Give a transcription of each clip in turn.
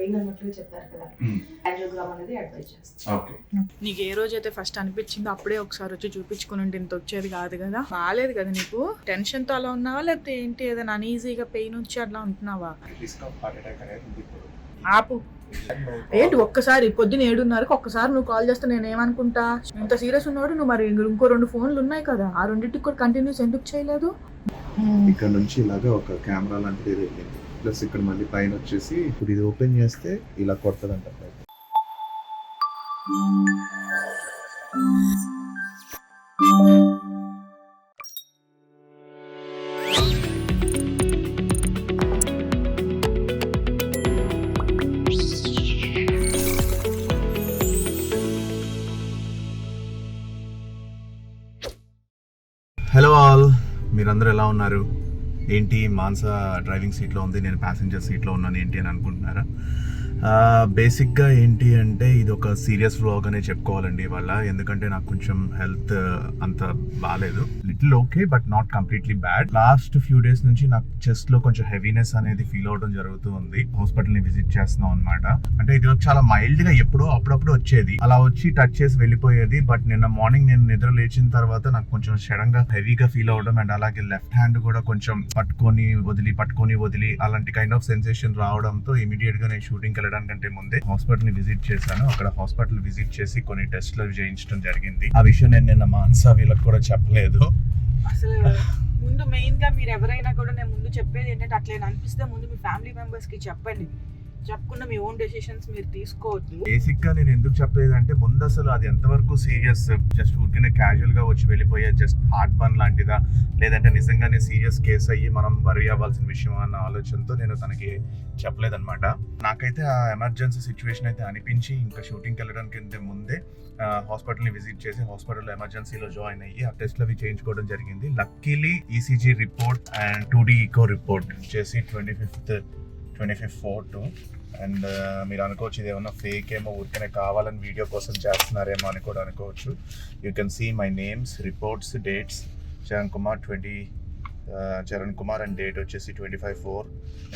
Pain అన్నట్లుగా చెప్పారు కదా, యాంజియోగ్రామ్ అనేది అడ్వైజ్ చేస్తాను. ఓకే. నీకు ఏ రోజు అయితే ఫస్ట్ అనిపించిందో అప్పుడే ఒకసారి వచ్చి చూపించుకుని ఉంటే ఇంత వచ్చేది కాదు కదా. బాగాలేదు కదా నీకు, టెన్షన్ తో అలా ఉన్నావా లేకపోతే ఏంటి, ఏదైనా అనీజీగా పెయిన్ వచ్చి అట్లా ఉంటున్నావా? ఆపు. ఏంటి ఒక్కసారి పొద్దున 7:30కి ఒక్కసారి నువ్వు కాల్ చేస్తే నేను ఏమనుకుంటా? ఇంత సీరియస్ ఉన్నాడు నువ్వు, మరి ఇంకో 2 ఫోన్లు ఉన్నాయి కదా, ఆ రెండింటికి కూడా కంటిన్యూస్ ఎందుకు చేయలేదు? ఇక్కడ నుంచి ఇలాగా ఒక కెమెరా లాంటిది వెళ్ళింది, ప్లస్ ఇక్కడ మళ్ళీ పైన వచ్చేసి ఇప్పుడు ఇది ఓపెన్ చేస్తే ఇలా కొడుతుందంట. హలో ఆల్, మీరందరూ ఎలా ఉన్నారు? ఏంటి మాన్సా డ్రైవింగ్ సీట్లో ఉంది, నేను ప్యాసింజర్ సీట్లో ఉన్నాను ఏంటి అని అనుకుంటున్నారా? బేసిక్గా ఏంటి అంటే ఇది ఒక సీరియస్ వ్లాగ్ అనే చెప్పుకోవాలండి ఇవాళ. ఎందుకంటే నాకు కొంచెం హెల్త్ అంత బాగాలేదు, little okay but not completely bad. Last few days నుంచి నాకు చెస్ట్ లో కొంచెం హెవీనెస్ అనేది ఫీల్ అవడం జరుగుతూ ఉంది. హాస్పిటల్ ని విజిట్ చేస్తున్నాం అనమాట. అంటే ఇది చాలా మైల్డ్ గా ఎప్పుడో అప్పుడప్పుడు వచ్చేది, అలా వచ్చి టచ్ చేసి వెళ్ళిపోయేది. బట్ నిన్న మార్నింగ్ నేను నిద్ర లేచిన తర్వాత నాకు కొంచెం సడన్ గా హెవీగా ఫీల్ అవడం, అండ్ అలాగే లెఫ్ట్ హ్యాండ్ కూడా కొంచెం పట్టుకొని వదిలి అలాంటి కైండ్ ఆఫ్ సెన్సేషన్ రావడంతో ఇమీడియట్ గా నేను షూటింగ్ వెళ్ళడానికంటే ముందే హాస్పిటల్ ని విజిట్ చేశాను. అక్కడ హాస్పిటల్ విజిట్ చేసి కొన్ని టెస్ట్లు చేయించడం జరిగింది. ఆ విషయం నేను నిన్న మాన్సా వీళ్ళకి కూడా చెప్పలేదు. అసలు ముందు మెయిన్ గా మీరు ఎవరైనా కూడా నేను ముందు చెప్పేది ఏంటంటే, అట్లా అనిపిస్తే ముందు మీ ఫ్యామిలీ మెంబర్స్ కి చెప్పండి. చెప్పకుండా మీ ఓన్ డెసిషన్స్ మీరు తీసుకోవద్దు. బేసిక్ గా నేను ఎందుకు చెప్పలేదు అంటే, ముందు అసలు అది ఎంతవరకు సీరియస్, జస్ట్ ఊరికే క్యాజువల్ గా వచ్చి వెళ్ళిపోయే జస్ట్ హార్ట్ బర్న్ లాంటిదా, లేదంటే నిజంగానే సీరియస్ కేసు అయ్యి మనం వరీ అవ్వాల్సిన విషయం అన్న ఆలోచనతో నేను తనకి చెప్పలేదన్నమాట. నాకైతే ఆ ఎమర్జెన్సీ సిచ్యువేషన్ అయితే అనిపించి ఇంకా షూటింగ్కి వెళ్ళడానికి ముందే హాస్పిటల్ని విజిట్ చేసి హాస్పిటల్లో ఎమర్జెన్సీలో జాయిన్ అయ్యి ఆ టెస్ట్లు అవి చేయించుకోవడం జరిగింది. Luckily ECG report and 2D echo report చేసి 25/4 అండ్ మీరు అనుకోవచ్చు ఇది ఏమన్నా ఫేక్ ఏమో, ఊరికనే కావాలని వీడియో కోసం చేస్తున్నారేమో అని కూడా అనుకోవచ్చు. You can see my names, reports, dates, Charan Kumar and date వచ్చేసి 25/4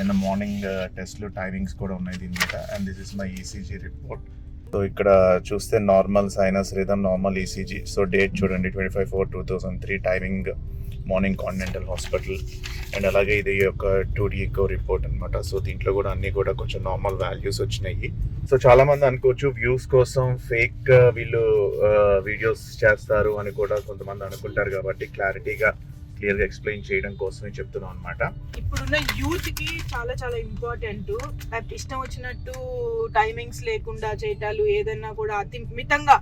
అండ్ మార్నింగ్ టెస్ట్లు టైమింగ్స్ కూడా ఉన్నాయి దీని మీద. And this is my ECG report. So ఇక్కడ చూస్తే normal sinus rhythm, normal ECG. So date చూడండి 25/4/2003, timing morning continental hospital. And అలాగే ఇది ఒక 2D ఈకో రిపోర్ట్ అనమాట. సో దీంట్లో కూడా అన్ని కూడా కొంచెం నార్మల్ వాల్యూస్ వచ్చినాయి. సో చాలా మంది అనుకోవచ్చు వ్యూస్ కోసం ఫేక్ వీళ్ళు వీడియోస్ చేస్తారు అని కూడా కొంతమంది అనుకుంటారు, కాబట్టి క్లారిటీగా క్లియర్గా ఎక్స్ప్లెయిన్ చేయడం కోసమే చెప్తున్నాం అనమాట. ఇప్పుడున్న యూత్ కి చాలా చాలా ఇంపార్టెంట్. ఇష్టం వచ్చినట్టు టైమింగ్స్ లేకుండా చేయటాలు, ఏదన్నా కూడా అతి మితంగా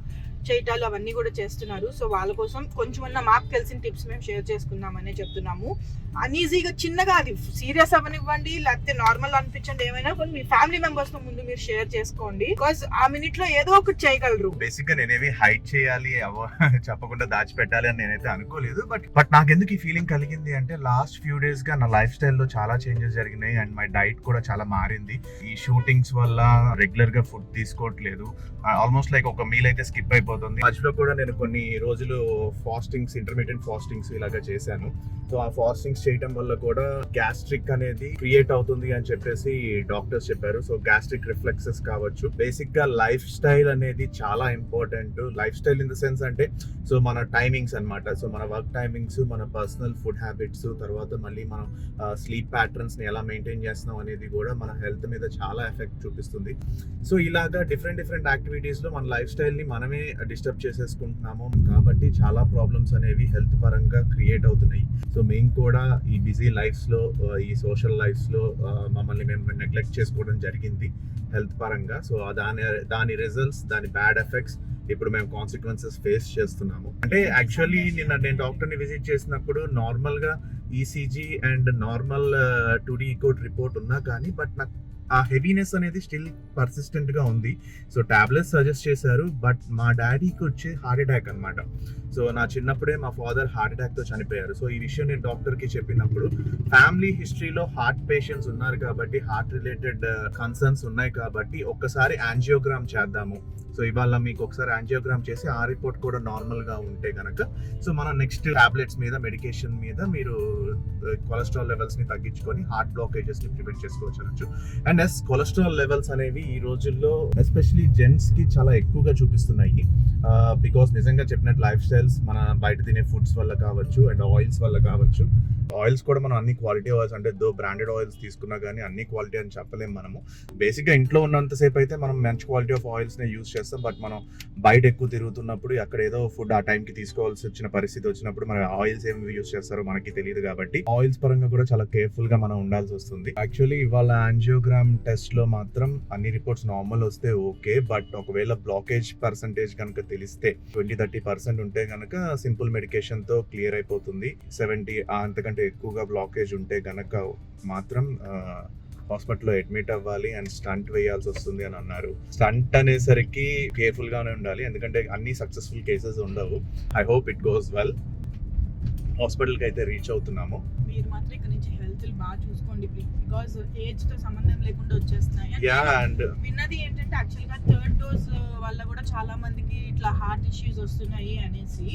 చేయటాలు అవన్నీ కూడా చేస్తున్నారు. సో వాళ్ళ కోసం కొంచెమన్నా మాకు తెలిసిన టిప్స్ మేము షేర్ చేసుకుందామనే చెప్తున్నాము. అనీజీగా చిన్నగా అది సీరియస్ అవ్వనివ్వండి, లేకపోతే నార్మల్ అనిపించండి, ఏమైనా కొన్ని మీ ఫ్యామిలీ మెంబర్స్ తో ముందు మీరు షేర్ చేసుకోండి. బికాస్ ఆ మినిట్ లో ఏదో ఒకటి చేయగలరు. బేసిక్ గా నేనేమి హైడ్ చేయాలి చెప్పకుండా దాచిపెట్టాలి అని నేనైతే అనుకోలేదు. బట్ నాకెందుకు ఈ ఫీలింగ్ కలిగింది అంటే, లాస్ట్ ఫ్యూ డేస్ గా నా లైఫ్ స్టైల్ లో చాలా చేంజెస్ జరిగినాయి అండ్ మై డైట్ కూడా చాలా మారింది. ఈ షూటింగ్స్ వల్ల రెగ్యులర్ గా ఫుడ్ తీసుకోవట్లేదు, ఆల్మోస్ట్ లైక్ ఒక మీల్ అయితే స్కిప్ అయిపోతుంది. మధ్యలో కూడా నేను కొన్ని రోజులు ఫాస్టింగ్స్, ఇంటర్మీడియట్ ఫాస్టింగ్స్ ఇలాగా చేశాను. సో ఆ ఫాస్టింగ్స్ చేయడం వల్ల కూడా గ్యాస్ట్రిక్ అనేది క్రియేట్ అవుతుంది అని చెప్పేసి డాక్టర్స్ చెప్పారు. సో గ్యాస్ట్రిక్ రిఫ్లెక్సెస్ కావచ్చు. బేసిక్ గా లైఫ్ స్టైల్ అనేది చాలా important. Life style in the sense అంటే, సో మన టైమింగ్స్ అన్నమాట. సో మన వర్క్ టైమింగ్స్, మన పర్సనల్ ఫుడ్ హ్యాబిట్స్, తర్వాత మళ్ళీ మనం స్లీప్ ప్యాటర్న్స్ ని ఎలా మెయింటైన్ చేస్తున్నాం అనేది కూడా మన హెల్త్ మీద చాలా ఎఫెక్ట్ చూపిస్తుంది. సో ఇలాగా డిఫరెంట్ యాక్టివిటీస్ లో మన లైఫ్ స్టైల్ ని మనమే డిస్టర్బ్ చేసేసుకుంటున్నాము, కాబట్టి చాలా ప్రాబ్లమ్స్ అనేవి హెల్త్ పరంగా క్రియేట్ అవుతున్నాయి. సో మేము కూడా ఈ బిజీ లైఫ్స్ లో, ఈ సోషల్ లైఫ్స్ లో మమ్మల్ని మేము నెగ్లెక్ట్ చేసుకోవడం జరిగింది హెల్త్ పరంగా. సో దాని రిజల్ట్స్, దాని బ్యాడ్ ఎఫెక్ట్స్ ఇప్పుడు మేము కాన్సిక్వెన్సెస్ ఫేస్ చేస్తున్నాము. అంటే యాక్చువల్లీ నేను డాక్టర్ ని విజిట్ చేసినప్పుడు నార్మల్ గా ECG and normal 2D echo report ఉన్నా కానీ, బట్ నాకు ఆ హెవీనెస్ అనేది స్టిల్ పర్సిస్టెంట్ గా ఉంది. సో టాబ్లెట్స్ సజెస్ట్ చేశారు, బట్ మా డాడీకి వచ్చే హార్ట్ అటాక్ అనమాట. సో నా చిన్నప్పుడే మా ఫాదర్ హార్ట్ అటాక్ తో చనిపోయారు. సో ఈ విషయం నేను డాక్టర్ కి చెప్పినప్పుడు ఫ్యామిలీ హిస్టరీలో హార్ట్ పేషెంట్స్ ఉన్నారు కాబట్టి, హార్ట్ రిలేటెడ్ కన్సర్న్స్ ఉన్నాయి కాబట్టి ఒక్కసారి యాంజియోగ్రామ్ చేద్దాము. సో ఇవాళ మీకు ఒకసారి యాంజియోగ్రామ్ చేసి ఆ రిపోర్ట్ కూడా నార్మల్ గా ఉంటే కనుక సో మనం నెక్స్ట్ టాబ్లెట్స్ మీద, మెడికేషన్ మీద మీరు కొలెస్ట్రాల్ లెవెల్స్ ని తగ్గించుకొని హార్ట్ బ్లాకేజెస్ ని ప్రివెంట్ చేసుకోవచ్చు. అండ్ కొలెస్ట్రాల్ లెవెల్స్ అనేవి ఈ రోజుల్లో ఎస్పెషలీ జెంట్స్ కి చాలా ఎక్కువగా చూపిస్తున్నాయి. బికాస్ నిజంగా చెప్పినట్టు లైఫ్ స్టైల్స్, మన బయట తినే ఫుడ్స్ వల్ల కావచ్చు అండ్ ఆయిల్స్ వల్ల కావచ్చు. ఆయిల్స్ కూడా మనం అన్ని క్వాలిటీ ఆయిల్స్, అంటే బ్రాండెడ్ ఆయిల్స్ తీసుకున్నా కానీ అన్ని క్వాలిటీ అని చెప్పలేము మనము. బేసిక్గా ఇంట్లో ఉన్నంతసేపు అయితే మనం మంచి క్వాలిటీ ఆఫ్ ఆయిల్స్నే యూజ్ చేస్తాం. బట్ మనం బయట ఎక్కువ తిరుగుతున్నప్పుడు అక్కడ ఏదో ఫుడ్ ఆ టైంకి తీసుకోవాల్సి వచ్చిన పరిస్థితి వచ్చినప్పుడు మన ఆయిల్స్ ఏమి యూజ్ చేస్తారో మనకి తెలియదు కాబట్టి ఆయిల్స్ పరంగా కూడా చాలా కేర్ఫుల్ గా మనం ఉండాల్సి వస్తుంది. యాక్చువల్లీ ఇవాళ యాంజియోగ్రామ్ టెస్ట్ లో మాత్రం అన్ని రిపోర్ట్స్ నార్మల్ వస్తే ఓకే, బట్ ఒకవేళ బ్లాకేజ్ పర్సంటేజ్ కనుక తెలిస్తే 20-30% ఉంటే కనుక సింపుల్ మెడికేషన్ తో క్లియర్ అయిపోతుంది. 70 అంతకంటే ఎక్కువగా బ్లాకేజ్ ఉంటే గనక మాత్రం హాస్పిటల్లో అడ్మిట్ అవ్వాలి అండ్ స్టంట్ వేయాల్సి వస్తుంది అని అన్నారు. స్టంట్ అనేసరికి కేర్ఫుల్ గానే ఉండాలి, ఎందుకంటే అన్ని సక్సెస్ఫుల్ కేసెస్ ఉండవు. I hope it goes well. హాస్పిటల్కి అయితే రీచ్ అవుతున్నాము. మీరు మాత్రం ఇక్కడ నుంచి హెల్త్ బాగా చూసుకోండి ప్లీజ్, బికాజ్ ఏజ్ తో సంబంధం లేకుండా వచ్చేస్తున్నాయి. అండ్ విన్నది ఏంటంటే యాక్చువల్ గా 3rd డోస్ వల్ల కూడా చాలా మందికి ఇట్లా హార్ట్ ఇష్యూస్ వస్తున్నాయి అనేసి,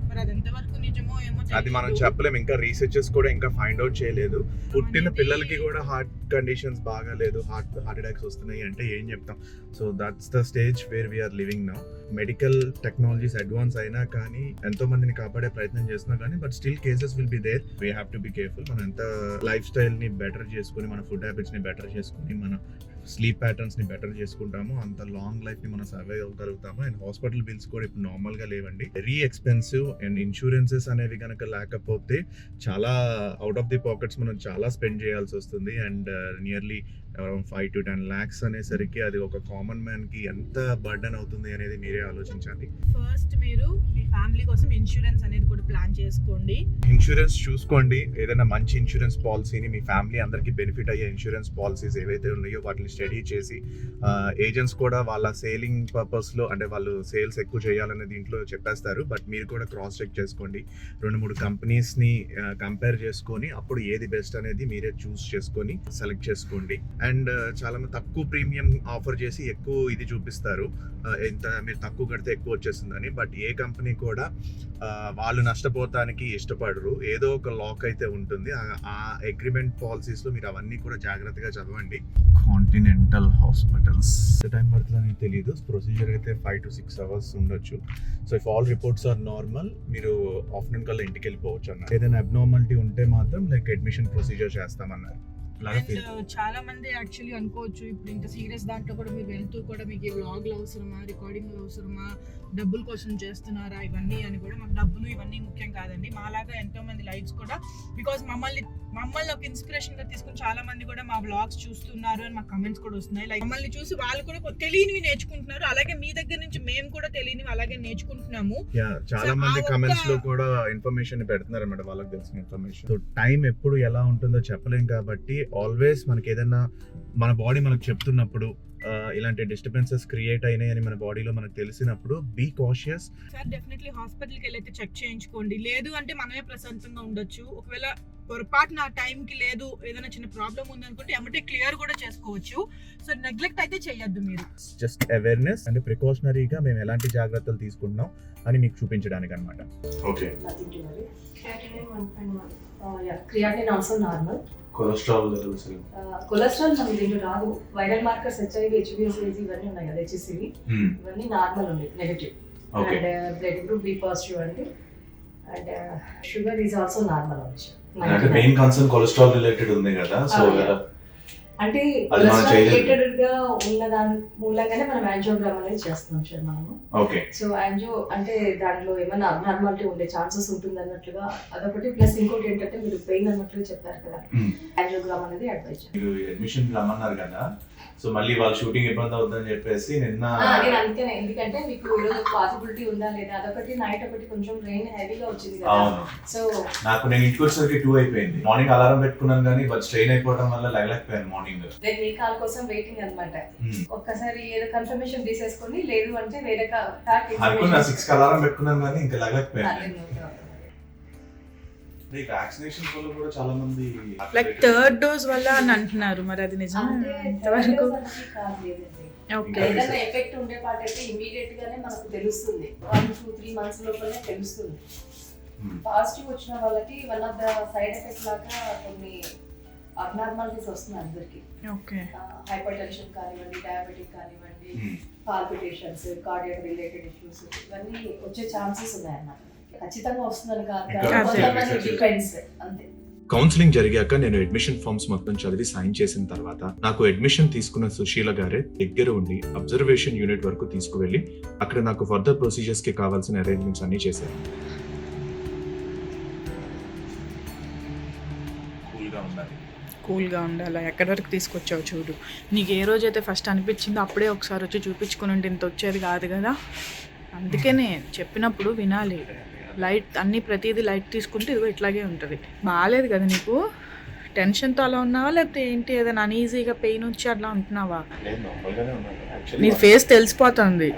మరి అది ఎంతవరకు నిజమో ఏమో అది మనం చెప్పలేము. ఇంకా రీసెర్చెస్ కూడా ఇంకా ఫైండ్ అవుట్ చేయలేదు. పుట్టిన పిల్లలకి కూడా హార్ట్ కండిషన్స్ బాగాలేదు, హార్ట్ అటాక్స్ వస్తున్నాయి అంటే ఏం చెప్తాం. So that's the stage where we're living now. Medical technologies advance అయినా కానీ, ఎంతో మందిని కాపాడే ప్రయత్నం చేస్తున్నా కానీ, but still cases will be there. We have to be careful. మనం ఎంత లైఫ్ స్టైల్ ని బెటర్ చేసుకుని, మన ఫుడ్ హ్యాబిట్స్ ని బెటర్ చేసుకుని, మన స్లీప్ ప్యాటర్న్స్ ని బెటర్ చేసుకుంటాము, అంత లాంగ్ లైఫ్ ని మనం సర్వైవ్ అవ్వగలుగుతాము. అండ్ హాస్పిటల్ బిల్స్ కూడా ఇప్పుడు నార్మల్ గా లేవండి, వెరీ ఎక్స్పెన్సివ్. అండ్ ఇన్సూరెన్సెస్ అనేవి కనుక లేకపోతే చాలా అవుట్ ఆఫ్ ది పాకెట్స్ మనం చాలా స్పెండ్ చేయాల్సి వస్తుంది. And nearly around 5 to 10 lakhs అనేసరికి అది ఒక కామన్ మ్యాన్ కి ఎంత బర్డెన్ అవుతుంది అనేది మీరే ఆలోచించాలి. ఫస్ట్ మీరు మీ ఫ్యామిలీ కోసం ఇన్సూరెన్స్ అనేది కూడా ప్లాన్ చేసుకోండి. ఇన్సూరెన్స్ చూసుకోండి, ఏదైనా మంచి ఇన్సూరెన్స్ పాలసీని, మీ ఫ్యామిలీ అందరికి బెనిఫిట్ అయ్యే ఇన్సూరెన్స్ పాలసీస్ ఏవైతే ఉన్నాయో వాటిని స్టడీ చేసి, ఏజెంట్స్ కూడా వాళ్ళ సేలింగ్ పర్పస్ లో, అంటే వాళ్ళు సేల్స్ ఎక్కువ చేయాలనే దీంట్లో చెప్పేస్తారు, బట్ మీరు కూడా క్రాస్ చెక్ చేసుకోండి. 2-3 కంపెనీస్ ని కంపేర్ చేసుకొని అప్పుడు ఏది బెస్ట్ అనేది మీరే చూస్ చేసుకొని సెలెక్ట్ చేసుకోండి. అండ్ చాలా మంది తక్కువ ప్రీమియం ఆఫర్ చేసి ఎక్కువ ఇది చూపిస్తారు, ఎంత మీరు తక్కువ కడితే ఎక్కువ వచ్చేస్తుందని. బట్ ఏ కంపెనీ కూడా వాళ్ళు నష్టపోతానికి ఇష్టపడరు, ఏదో ఒక లాక్ అయితే ఉంటుంది. ఆ అగ్రిమెంట్ పాలసీస్ లో మీరు అవన్నీ కూడా జాగ్రత్తగా చదవండి. కాంటినెంటల్ హాస్పిటల్స్ టైం పడుతుందని తెలియదు. ప్రొసీజర్ అయితే 5 to 6 hours ఉండొచ్చు. So if all reports are normal, మీరు ఆఫ్టర్నూన్ కల్లా ఇంటికి వెళ్ళిపోవచ్చు అన్నారు. ఏదైనా అబ్నార్మాలిటీ ఉంటే మాత్రం లైక్ అడ్మిషన్ ప్రొసీజర్ చేస్తామన్నారు. చాలా మంది యాక్చువల్లీ అనుకోవచ్చు, ఇప్పుడు ఇంత సీరియస్ దాంట్లో కూడా మీరు వెళ్తూ కూడా మీకు ఈ వ్లాగ్లు అవసరమా, రికార్డింగ్ అవసరమా, డబ్బుల కోసం చేస్తున్నారా ఇవన్నీ అని. కూడా మాకు డబ్బులు ఇవన్నీ ముఖ్యం కాదండి. మాలాగా ఎంతో మంది లైఫ్స్ కూడా, బికాజ్ మమ్మల్ని ఒక ఇన్స్పిరేషన్ గా తీసుకుని చాలా మంది కూడా మా వ్లాగ్స్ చూస్తున్నారు అని మాకు కమెంట్స్ కూడా వస్తున్నాయి. లైక్ మమ్మల్ని చూసి వాళ్ళు కూడా తెలియనివి నేర్చుకుంటున్నారు, అలాగే మీ దగ్గర నుంచి మేము కూడా తెలియనివి అలాగే నేర్చుకుంటున్నాము. చాలా మంది కమెంట్స్ లో కూడా ఇన్ఫర్మేషన్ పెడుతున్నారు అన్నమాట, వాళ్ళకి తెలిసిన ఇన్ఫర్మేషన్. సో టైం ఎప్పుడు ఎలా ఉంటుందో చెప్పలేం కాబట్టి ఆల్వేస్ మనకి ఏదైనా మన బాడీ మనకు చెప్తున్నప్పుడు, ఇలాంటి డిస్టర్బెన్సెస్ క్రియేట్ అయినాయి అని మన బాడీలో మనకు తెలిసినప్పుడు బీ కాషియస్. సార్ డెఫినెట్లీ హాస్పిటల్కి వెళ్ళైతే చెక్ చేయించుకోండి. లేదు అంటే మనమే ప్రశాంతంగా ఉండొచ్చు. ఒకవేళ పొరపాటున టైంకి లేదు, ఏదైనా చిన్న ప్రాబ్లం ఉందనుకుంటే ఎమ్మటే క్లియర్ కూడా చేసుకోవచ్చు. సో నెగ్లెక్ట్ అయితే చేయొద్దు మీరు. జస్ట్ అవేర్నెస్ అంటే ప్రికాషనరీగా మేము ఎలాంటి జాగ్రత్తలు తీసుకుంటున్నాం అని మీకు చూపించడానికి అన్నమాట. Okay, creatinine also normal. Cholesterol levels, cholesterol మనకి దీంట్లో రాదు. వైరల్ మార్కర్స్ HIV, HbA1c ఇవన్నీ ఉన్నాయి కదా, HCV ఇవన్నీ నార్మల్ ఉంది, negative. And blood group B positive అండి. And sugar is also normal వచ్చి. అంటే మెయిన్ కన్సర్న్ కొలెస్ట్రాల్ రిలేటెడ్ ఉంది కదా. సో అంటే కొలెస్ట్రాల్ రిలేటెడ్ గా ఉన్న దాని మూలంగానే మనం యాంజియోగ్రామ్ అనేది చేస్తున్నాం సార్ మనము. ఓకే, సో యాంజియో అంటే దాంట్లో ఏమైనా అబ్నార్మాలిటీ ఉండే ఛాన్సెస్ ఉంటుంది అన్నట్లుగా అదొకటి. ప్లస్ ఇంకోటి ఏంటంటే మీరు పెయిన్ అన్నట్లుగా చెప్పారు కదా, యాంజియోగ్రామ్ అనేది అడ్వైజ్. మీరు అడ్మిషన్ రమ్మన్నారు కదా, సో మళ్ళీ వాళ్ళు షూటింగ్ ఇబ్బంది అవుతుందని చెప్పేసి నిన్న నేను అందుకనే, ఎందుకంటే మీకు ఈరోజు పాసిబిలిటీ ఉందా లేదా అదొకటి. నైట్ ఒకటి కొంచెం రెయిన్ హెవీగా వచ్చింది కదా, సో నాకు నేను ఇంటికి వచ్చేసరికి 2 అయిపోయింది. మార్నింగ్ అలారం పెట్టుకున్నాను కానీ బట్ స్ట్రెయిన్ అయిపోవడం వల్ల లేకపోయాను మార్నింగ్. వాకింగ్. నేను మీ కాల్ కోసం వెయిటింగ్ అన్నమాట. ఒక్కసారి ఏదో కన్ఫర్మేషన్ తీసేసుకొని లేదు అంటే వేరే కార్ 6 కి అలారం పెట్టుకున్నాను కానీ ఇంకా లగకపోయాను. వ్యాక్సినేషన్ వల్ల కూడా చాలా మంది లైక్ థర్డ్ డోస్ వల్ల అని అంటున్నారు, మరి అది నిజం ఎంతవరకు? ఏదైనా ఎఫెక్ట్ ఉండే పాట అయితే ఇమీడియట్ గానే మనకు తెలుస్తుంది, 1-2-3 months లోపలనే తెలుస్తుంది. పాజిటివ్ వచ్చిన వాళ్ళకి one of the side effects లాగా కొన్ని అబ్నార్మాలిటీస్ వస్తున్నాయి అందరికి. హైపర్ టెన్షన్ కానివ్వండి, డయాబెటిక్ కానివ్వండి, పాల్పిటేషన్స్, కార్డియాక్ రిలేటెడ్ ఇష్యూస్ ఇవన్నీ వచ్చే ఛాన్సెస్ ఉన్నాయన్నమాట. ఖచ్చితంగా వస్తుందని కాదు, డిపెండ్స్ అంతే. కౌన్సిలింగ్ జరిగాక నేను అడ్మిషన్ ఫామ్స్ మొత్తం చదివి సైన్ చేసిన తర్వాత నాకు అడ్మిషన్ తీసుకున్న సుశీల గారే దగ్గర ఉండి అబ్జర్వేషన్ యూనిట్ వరకు తీసుకువెళ్ళి అక్కడ నాకు ఫర్దర్ ప్రొసీజర్స్ కి కావాల్సిన అరేంజ్మెంట్స్ అన్ని చేశారు. కూల్గా ఉండాలి. ఎక్కడి వరకు తీసుకొచ్చావు చూడు. నీకు ఏ రోజైతే ఫస్ట్ అనిపించిందో అప్పుడే ఒకసారి వచ్చి చూపించుకుని ఉంటే ఇంత వచ్చేది కాదు కదా. అందుకనే చెప్పినప్పుడు వినాలి. లైట్ అన్నీ ప్రతిదీ లైట్ తీసుకుంటే ఇదిగో ఇట్లాగే ఉంటుంది. బాగాలేదు కదా నీకు? టెన్షన్తో అలా ఉన్నావా లేకపోతే ఏంటి, ఏదైనా అన్ఈజీగా పెయిన్ వచ్చి అట్లా ఉంటున్నావా? నీ ఫేస్ తెలిసిపోతుంది.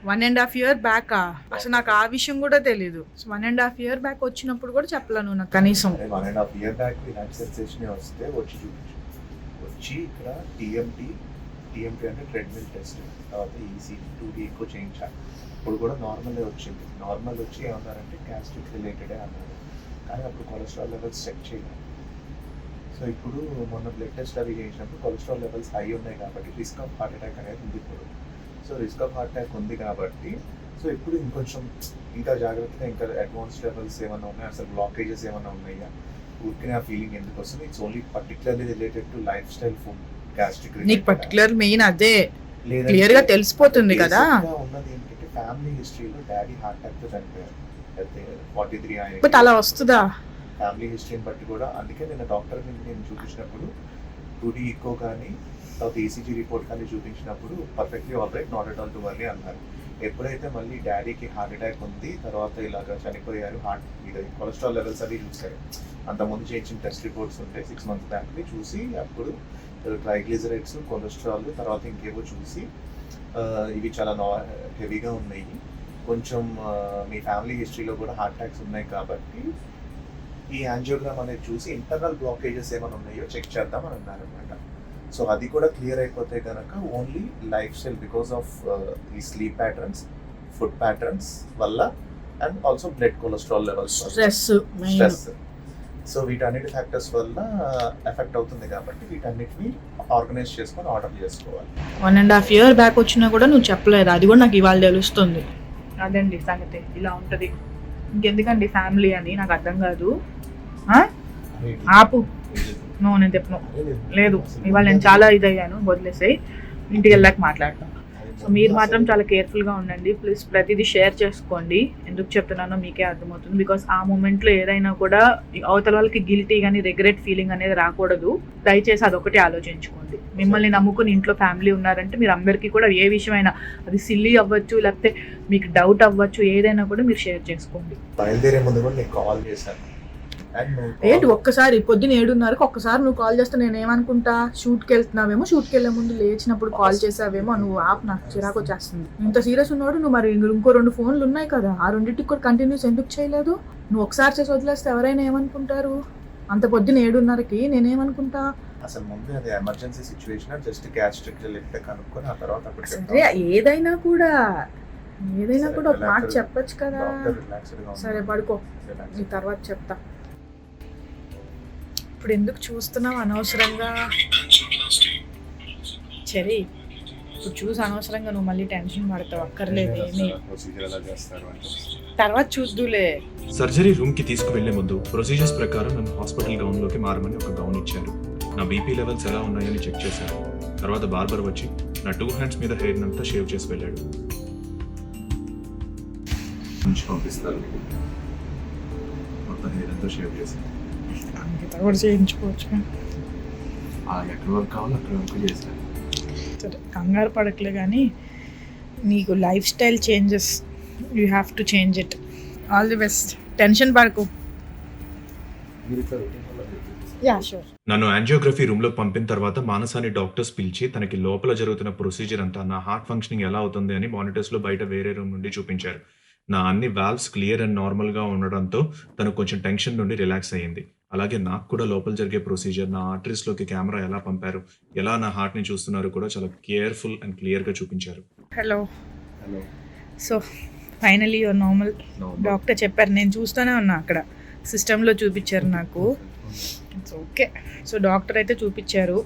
1.5 year బ్యాకా? అసలు నాకు ఆ విషయం కూడా తెలీదు. 1.5 year బ్యాక్ వచ్చినప్పుడు కూడా చెప్పలే నువ్వు నాకు కనీసం. 1.5 year బ్యాక్ రిలాక్సేషన్ వస్తే వచ్చి ఇక్కడ టీఎంటీ అంటే ట్రెడ్మిల్ టెస్ట్, తర్వాత ఈసీజీ 2D ఎక్కువ చేయించాలి. ఇప్పుడు కూడా నార్మల్ వచ్చింది. నార్మల్ వచ్చి ఏమన్నారంటే గ్యాస్ట్రిక్ రిలేటెడే అన్నారు, కానీ అప్పుడు కొలెస్ట్రాల్ లెవెల్స్ చెక్ చేయాలి. సో ఇప్పుడు మొన్న బ్లడ్ టెస్ట్ అవి చేసినప్పుడు కొలెస్ట్రాల్ లెవెల్స్ హై ఉన్నాయి కాబట్టి రిస్క్ ఆఫ్ హార్ట్ అటాక్ అనేది ఉంది ఇప్పుడు. So risk of heart attack ఉంది కాబట్టి సో ఇప్పుడు ఇంకొంచెం ఇంకా జాగ్రత్తగా ఇంకా అడ్వాన్స్ లెవెల్స్ ఏమైనా ఉన్నాయి, అసలు బ్లాకేజెస్ ఏమైనా ఉన్నాయా, ఊరికే ఆ ఫీలింగ్ ఎందుకు వస్తుంది? It's only particularly related to life style, food, gastric. నీకు పర్టికులర్ మెయిన్ అదే క్లియర్ గా తెలిసిపోతుంది కదా. ఉన్నది ఏంటంటే ఫ్యామిలీ హిస్టరీలో డాడీ హార్ట్ అటాక్ తో చనిపోయారు, 43. బట్ అలా వస్తుందా ఫ్యామిలీ హిస్టరీని బట్టి కూడా? అందుకే నేను డాక్టర్ నేను చూపించినప్పుడు 2D ఈకో కానీ తర్వాత ఈసీజీ రిపోర్ట్ కానీ చూపించినప్పుడు perfectly alright, not at all to worry అన్నారు. ఎప్పుడైతే మళ్ళీ డాడీకి హార్ట్ అటాక్ ఉంది, తర్వాత ఇలాగ చనిపోయారు, హార్ట్ కొలెస్ట్రాల్ లెవెల్స్ అవి చూసారు. అంతకుముందు చేయించిన టెస్ట్ రిపోర్ట్స్ ఉంటాయి 6 months బ్యాక్ని చూసి అప్పుడు ట్రైగ్లిజరైడ్స్, కొలెస్ట్రాల్, తర్వాత ఇంకేవో చూసి ఇవి చాలా హెవీగా ఉన్నాయి, కొంచెం మీ ఫ్యామిలీ హిస్టరీలో కూడా హార్ట్ అటాక్స్ ఉన్నాయి కాబట్టి ఈ యాంజియోగ్రామ్ అనేది చూసి ఇంటర్నల్ బ్లాకేజెస్ ఏమైనా ఉన్నాయో చెక్ చేద్దాం అని అన్నారు అనమాట. సో అది కూడా క్లియర్ అయిపోతే కనుక only life style because of ఈ స్లీప్ ప్యాటర్న్స్, ఫుడ్ ప్యాటర్న్స్ వల్ల and also blood cholesterol levels, stress. So వీటన్నిటి ఫ్యాక్టర్స్ వల్ల ఎఫెక్ట్ అవుతుంది కాబట్టి వీటన్నిటిని ఆర్గనైజ్ చేసుకొని ఆర్డర్ చేసుకోవాలి. 1.5 year బ్యాక్ వచ్చినా కూడా నువ్వు చెప్పలేదు, అది కూడా నాకు ఇవాళ తెలుస్తుంది. అదండి సంగతి, ఇలా ఉంటుంది. ఇంకెందుకండి ఫ్యామిలీ అని నాకు అర్థం కాదు. ఆపు, నో నేను చెప్పను. లేదు ఇవాళ నేను చాలా ఇదయ్యాను, వదిలేసాయి, ఇంటికి వెళ్ళాక మాట్లాడతాను. సో మీరు మాత్రం చాలా కేర్ఫుల్గా ఉండండి ప్లీజ్. ప్రతిదీ షేర్ చేసుకోండి. ఎందుకు చెప్తున్నానో మీకే అర్థమవుతుంది. బికాస్ ఆ మూమెంట్లో ఏదైనా కూడా అవతల వాళ్ళకి గిల్టీ కానీ రిగ్రెట్ ఫీలింగ్ అనేది రాకూడదు. దయచేసి అదొకటి ఆలోచించుకోండి. మిమ్మల్ని నమ్ముకుని ఇంట్లో ఫ్యామిలీ ఉన్నారంటే మీరు అందరికీ కూడా ఏ విషయమైనా, అది సిల్లీ అవ్వచ్చు లేకపోతే మీకు డౌట్ అవ్వచ్చు, ఏదైనా కూడా మీరు షేర్ చేసుకోండి. బయలుదేరే ముందు కూడా నేను కాల్ చేశాను. ఏంటి ఒక్కసారి పొద్దున్న 7:30కి ఒక్కసారి నువ్వు కాల్ చేస్తే నేను ఏమనుకుంటా, షూట్కి వెళ్తున్నావేమో, షూట్కి వెళ్ళే ముందు లేచినప్పుడు కాల్ చేసావేమో, నువ్వు ఆప్, నాకు చిరాకు వచ్చేస్తుంది. ఇంత సీరియస్ ఉన్నాడు నువ్వు, మరి ఇంకో 2 phones ఉన్నాయి కదా, ఆ 2టికి కూడా కంటిన్యూస్ ఎందుకు చేయలేదు? నువ్వు ఒకసారి చేసి వదిలేస్తే ఎవరైనా ఏమనుకుంటారు? అంత పొద్దున్న 7:30కి నేనేమనుకుంటా? అసలు ముందు అది emergency situation, just gastric related కనుక్కొని ఆ తర్వాత అప్పుడు సరే ఏదైనా కూడా ఒక మాట చెప్పొచ్చు కదా. సరే పడుకో, నీ తర్వాత చెప్తా. ఇప్పుడు ఎందుకు చూస్తున్నావు అనవసరంగా? సరే ఇప్పుడు చూసి అనవసరంగా నువ్వు మళ్ళీ టెన్షన్ పడతావు, అక్కర్లేదు ఏమి, తర్వాత చూద్దులే. సర్జరీ రూమ్ కి తీసుకువెళ్లే ముందు ప్రొసీజర్స్ ప్రకారం నన్ను హాస్పిటల్ గౌన్ లోకి మారమని ఒక గౌన్ ఇచ్చారు. నా బీపీ లెవెల్స్ ఎలా ఉన్నాయని చెక్ చేశారు. తర్వాత బార్బర్ వచ్చి నా 2 hands మీద హెయిర్ అంతా షేవ్ చేసి వెళ్ళాడు. పంపిస్తారు, మొత్తం హెయిర్ అంతా షేవ్ చేసి కూడా చేయించుకోవచ్చు. ఎక్కడి వరకు కావాలో అక్కడి వరకు చేశారు. సరే కంగారు పడకలే, కానీ నీకు life style changes, you have to change it. All the best, tension పడకు. Yeah sure. నన్ను యాంజియోగ్రఫీ రూమ్ లో పంపిన తర్వాత మానసాని డాక్టర్స్ పిలిచి తనకి లోపల జరుగుతున్న ప్రొసీజర్ అంతా, నా హార్ట్ ఫంక్షనింగ్ ఎలా అవుతుంది అని మానిటర్స్ లో బయట వేరే రూమ్ నుండి చూపించారు. నా అన్ని వాల్వ్స్ క్లియర్ అండ్ నార్మల్ గా ఉండడంతో తను కొంచెం టెన్షన్ నుండి రిలాక్స్ అయ్యింది. అలాగే నాకు కూడా లోపల జరిగే ప్రొసీజర్, నా ఆర్టరీస్ లోకి కెమెరా ఎలా పంపారు, ఎలా నా హార్ట్ ని చూస్తున్నారు కూడా చాలా కేర్ఫుల్ అండ్ క్లియర్ గా చూపించారు. Hello. So finally normal doctor చెప్పారు, నేను చూస్తూనే ఉన్నా అక్కడ సిస్టంలో చూపించారు నాకు. It's okay. సో డాక్టర్ అయితే చూపించారు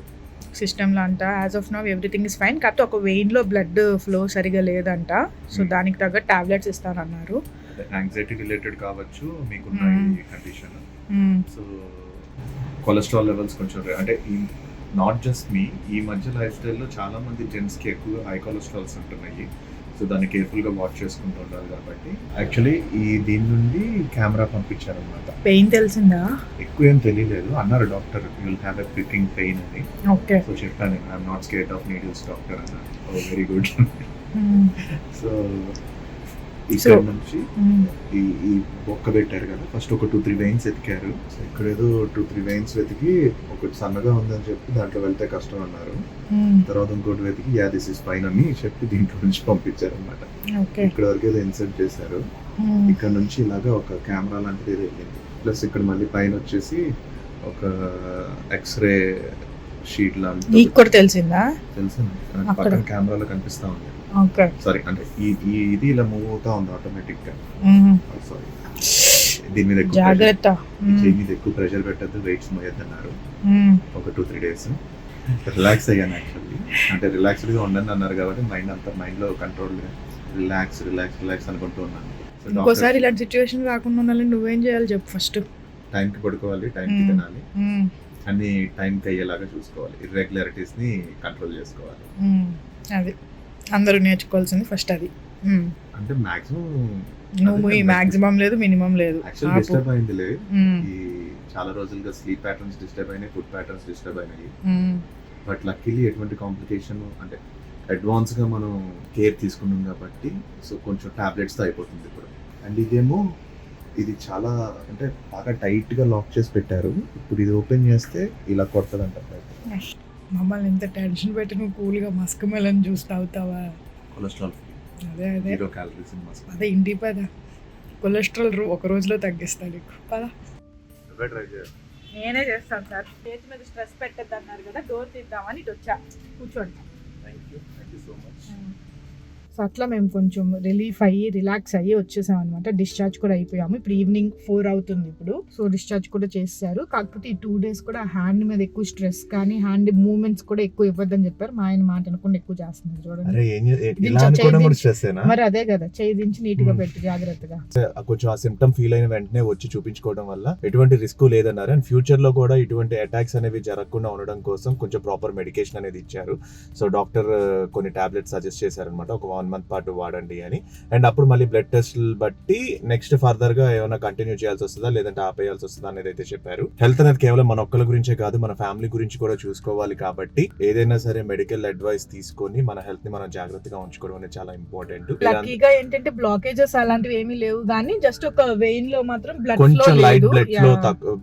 సిస్టంలో అంతా. As of now everything is fine. కాకపోతే ఒక వెయిన్లో బ్లడ్ ఫ్లో సరిగా లేదంట. సో దానికి తగ్గ టాబ్లెట్స్ ఇస్తానన్నారు. యాంగ్జైటీ రిలేటెడ్ కావచ్చు మీకున్న ఈ కండిషన్. సో కొలెస్ట్రాల్ లెవెల్స్ కొంచెం అంటే నాట్ జస్ట్ మీ, ఈ మధ్య లైఫ్ స్టైల్లో చాలా మంది జెంట్స్కి ఎక్కువ హై కొలెస్ట్రాల్స్ ఉంటున్నాయి. సో దాన్ని కేర్ఫుల్గా వాచ్ చేసుకుంటూ ఉండాలి. కాబట్టి యాక్చువల్లీ దీని నుండి కెమెరా పంపించారు అనమాట. పెయిన్ తెలిసిందా? ఎక్కువ ఏం తెలియలేదు అన్నారు doctor, you will have a pricking pain అని. ఓకే. సో చెప్పాను, I'm not scared of needles doctor అన్నారు. ఓ వెరీ గుడ్. సో ఇక్కడ నుంచి ఈ బొక్క పెట్టారు కదా, ఫస్ట్ ఒక 2-3 వెయిన్స్ వెతికారు. సో ఇక్కడేదో 2-3 వెయిన్స్ వెతికి ఒకటి సన్నగా ఉందని చెప్పి దాంట్లో వెళ్తే కష్టం అన్నారు. తర్వాత ఇంకోటి వెతికి దిస్ ఇస్ ఫైన్ అని చెప్పి దీంట్లో నుంచి పంపించారు అనమాట. ఇక్కడ వరకు ఏదో ఇన్సర్ట్ చేశారు. ఇక్కడ నుంచి ఇలాగా ఒక కెమెరా లాంటిది ఏదో వెళ్ళింది. ప్లస్ ఇక్కడ మళ్ళీ పైన వచ్చేసి ఒక ఎక్స్రే షీట్ లాంటి కూడా తెలిసిందా? తెలిసింది, పక్కన కెమెరాలో కనిపిస్తా ఉంది. సారీ, అంటే ఇది ఇలా మూవ్ అవుతా ఉంది ఆటోమేటిక్ గా. సారీ, దీని మీద జాగ్రత్త, దీని మీద ఎక్కువ ప్రెషర్ పెట్టద్దు, వెయిట్స్ మోయద్దన్నారు. ఒక 2-3 days రిలాక్స్ అయ్యాను యాక్చువల్లీ. అంటే రిలాక్స్డ్ గా ఉండండి అన్నారు కాబట్టి మైండ్ లో కంట్రోల్ రిలాక్స్ అనుకుంటూ ఉన్నాను. ఇంకోసారి ఇలాంటి సిచ్యువేషన్ రాకుండా ఉండాలి నువ్వేం చేయాలి చెప్పు. ఫస్ట్ టైంకి పడుకోవాలి, టైంకి తినాలి, అన్ని టైంకి అయ్యేలాగా చూసుకోవాలి, ఇర్రెగ్యులారిటీస్ ని కంట్రోల్ చేసుకోవాలి. అది అందరూ నేర్చుకోవాల్సింది ఫస్ట్ అది. అంటే మాక్సిమం నువ్వు మాక్సిమం లేదు, మినిమం లేదు. యాక్చువల్లీ డిస్టర్బ్ అయిందిలే, ఈ చాలా రోజులుగా స్లీప్ ప్యాటర్న్స్ డిస్టర్బ్ అయినాయి, ఫుడ్ ప్యాటర్న్స్ డిస్టర్బ్ అయినాయి. బట్ లక్కీలీ ఎటువంటి కాంప్లికేషన్ అంటే అడ్వాన్స్ గా మనం కేర్ తీసుకున్నాం కాబట్టి సో కొంచెం టాబ్లెట్స్ తో అయిపోతుంది ఇప్పుడు. అండ్ ఇదేమో ఇది చాలా అంటే బాగా టైట్ గా లాక్ చేసి పెట్టారు. ఇప్పుడు ఇది ఓపెన్ చేస్తే ఇలా కొడతదంట. మమ్మల్ని ఎంత టెన్షన్ పెట్టి నువ్వు కూల్గా మస్క్ మెలన్ జ్యూస్ తాగుతావా? కొలెస్ట్రాల్ అదే 0 calories in మస్క్. అదే ఇంటికి పద, కొలెస్ట్రాల్ ఒక రోజులో తగ్గిస్తా నీకు. పద, ట్రై చేయాలి. నేనే చేస్తాను సార్. చేతి మీద స్ట్రెస్ పెట్టద్దు అన్నారు కదా, డోర్ తీద్దామని ఇటు వచ్చా. కూర్చోండి. Thank you so much. So అట్లా మేము కొంచెం రిలీఫ్ అయ్యి రిలాక్స్ అయ్యి వచ్చేసాం అనమాట. డిశ్చార్జ్ కూడా అయిపోయాము. ఇప్పుడు ఈవినింగ్ 4 అవుతుంది ఇప్పుడు. సో డిశ్చార్జ్ కూడా చేశారు. కాకపోతే ఈ 2 days కూడా హ్యాండ్ మీద ఎక్కువ స్ట్రెస్ కానీ హ్యాండ్ మూవ్మెంట్స్ కూడా ఎక్కువ ఇవ్వద్దని చెప్పారు. మా ఆయన మాట అనుకుని ఎక్కువ చేస్తున్నారు చూడండి. మరి అదే కదా, చేయి దించి నీట్ గా పెట్టి జాగ్రత్తగా. కొంచెం ఆ సిమ్టమ్ ఫీల్ అయిన వెంటనే వచ్చి చూపించుకోవడం వల్ల ఎటువంటి రిస్క్ లేదన్నారు. అండ్ ఫ్యూచర్ లో కూడా ఇటువంటి అటాక్స్ అనేవి జరగకుండా ఉండడం కోసం కొంచెం ప్రాపర్ మెడికేషన్ అనేది ఇచ్చారు. సో డాక్టర్ కొన్ని టాబ్లెట్స్ సజెస్ట్ చేశారనమాట, ఒక 1 month పాటు వాడండి అని. అండ్ అప్పుడు మళ్ళీ బ్లడ్ టెస్ట్ బట్టి నెక్స్ట్ ఫర్దర్ గా ఏమైనా కంటిన్యూ చేయాల్సి వస్తుందా లేదంటే ఆపేయాల్సి వస్తుందా అనేది అయితే చెప్పారు. హెల్త్ అనేది కేవలం మన ఒక్కల గురించే కాదు, మన ఫ్యామిలీ గురించి కూడా చూసుకోవాలి. కాబట్టి ఏదైనా సరే మెడికల్ అడ్వైస్ తీసుకొని మన హెల్త్ ని మనం జాగ్రత్తగా ఉంచుకోవడం అనేది చాలా ఇంపార్టెంట్. లక్కీగా ఏంటంటే బ్లాకేజెస్ అలాంటివి ఏమీ లేవు, కానీ జస్ట్ ఒక వెయిన్ లో మాత్రం కొంచెం లైట్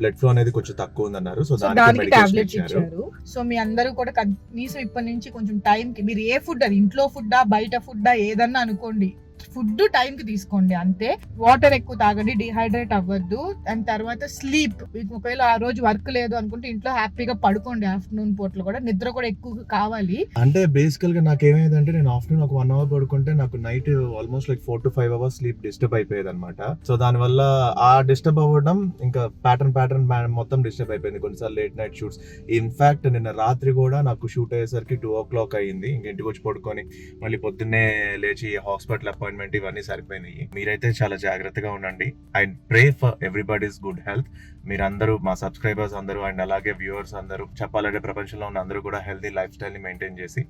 బ్లడ్ ఫ్లో అనేది కొంచెం తక్కువ ఉందన్నారు. సో దానికి టాబ్లెట్స్ ఇచ్చారు. సో మీ అందరూ కూడా కనీసం ఇప్పటి నుంచి కొంచెం టైం కి మీరు ఏ ఫుడ్, అది ఇంట్లో ఫుడ్డా బయట ఫుడ్డా ఏదన్నా అనుకోండి, ఫుడ్ టైం కి తీసుకోండి అంతే. వాటర్ ఎక్కువ తాగండి, డిహైడ్రేట్ అవ్వద్దు. అండ్ తర్వాత స్లీప్, ఒకవేళ ఆ రోజు వర్క్ లేదు అనుకుంటే ఇంట్లో హ్యాపీగా పడుకోండి. ఆఫ్టర్నూన్ పూటలు కూడా నిద్ర కూడా ఎక్కువ కావాలి. అంటే బేసికల్ గా నాకు ఏమైందంటే నేను ఆఫ్టర్నూన్ ఒక 1 hour పడుకుంటే నాకు night almost like 4 to 5 hours sleep disturb అయిపోయేది అనమాట. సో దాని వల్ల ఆ డిస్టర్బ్ అవ్వడం ఇంకా ప్యాటర్న్ మొత్తం డిస్టర్బ్ అయిపోయింది. కొన్నిసార్లు లేట్ నైట్ షూట్స్. ఇన్ఫాక్ట్ నిన్న రాత్రి కూడా నాకు షూట్ అయ్యేసరికి 2 o'clock అయ్యింది. ఇంక ఇంటికి వచ్చి పడుకొని మళ్ళీ పొద్దున్నే లేచి హాస్పిటల్ అపాయింట్మెంట్ ఇవన్నీ సరిపోయినాయి. మీరైతే చాలా జాగ్రత్తగా ఉండండి. I pray for everybody's good health. మీరందరూ, మా సబ్స్క్రైబర్స్ అందరూ అండ్ అలాగే వ్యూవర్స్ అందరూ, చెప్పాలంటే ప్రపంచంలో ఉన్న అందరూ కూడా హెల్తీ లైఫ్ స్టైల్ ని మెయింటైన్ చేసి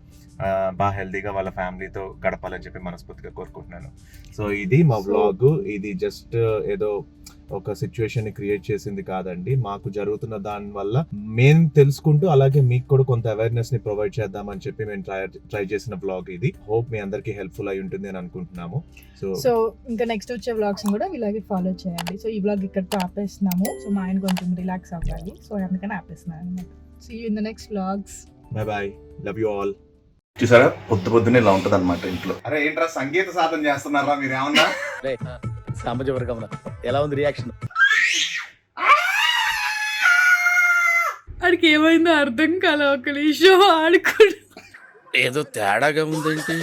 బాగా హెల్తీగా వాళ్ళ ఫ్యామిలీతో గడపాలని చెప్పి మనస్ఫూర్తిగా కోరుకుంటున్నాను. సో ఇది మా వ్లాగ్. ఇది జస్ట్ ఏదో ఒక సిచ్యువేషన్ ని క్రియేట్ చేసింది కాదండి. మాకు జరుగుతున్న దాని వల్ల మేము తెలుసుకుంటూ అలాగే మీకు కూడా కొంత అవేర్నెస్ ని ప్రొవైడ్ చేద్దామని చెప్పి మేము ట్రై చేసిన బ్లాగ్ ఇది. హోప్ మీ అందరికి హెల్ప్ఫుల్ అయి ఉంటుంది అని అనుకుంటున్నాము. సో ఇంకా నెక్స్ట్ వచ్చే వ్లాగ్స్ కూడా ఇలాగే ఫాలో చేయండి. సో ఈ వ్లాగ్ ఇక్కడితో ఆపేస్తున్నాము. సో మా మైండ్ కొంచెం రిలాక్స్ అవ్వాలి. సో అందుకని ఆపేస్తున్నాను అనమాట. See you in the next vlogs. Bye bye, love you all. చూసారా పొద్దునే ఇలా ఉంటది అనమాట ఇంట్లో. అరే ఏంట్రా సంగీత సాధన చేస్తున్నారా మీరు ఏమన్నా? సాంబజవర్గం ఎలా ఉంది రియాక్షన్? ఆడికి ఏమైందో అర్థం కాల, ఒక నిమిషం ఆడుకోడు. ఏదో తేడాగా ఉందేంటి.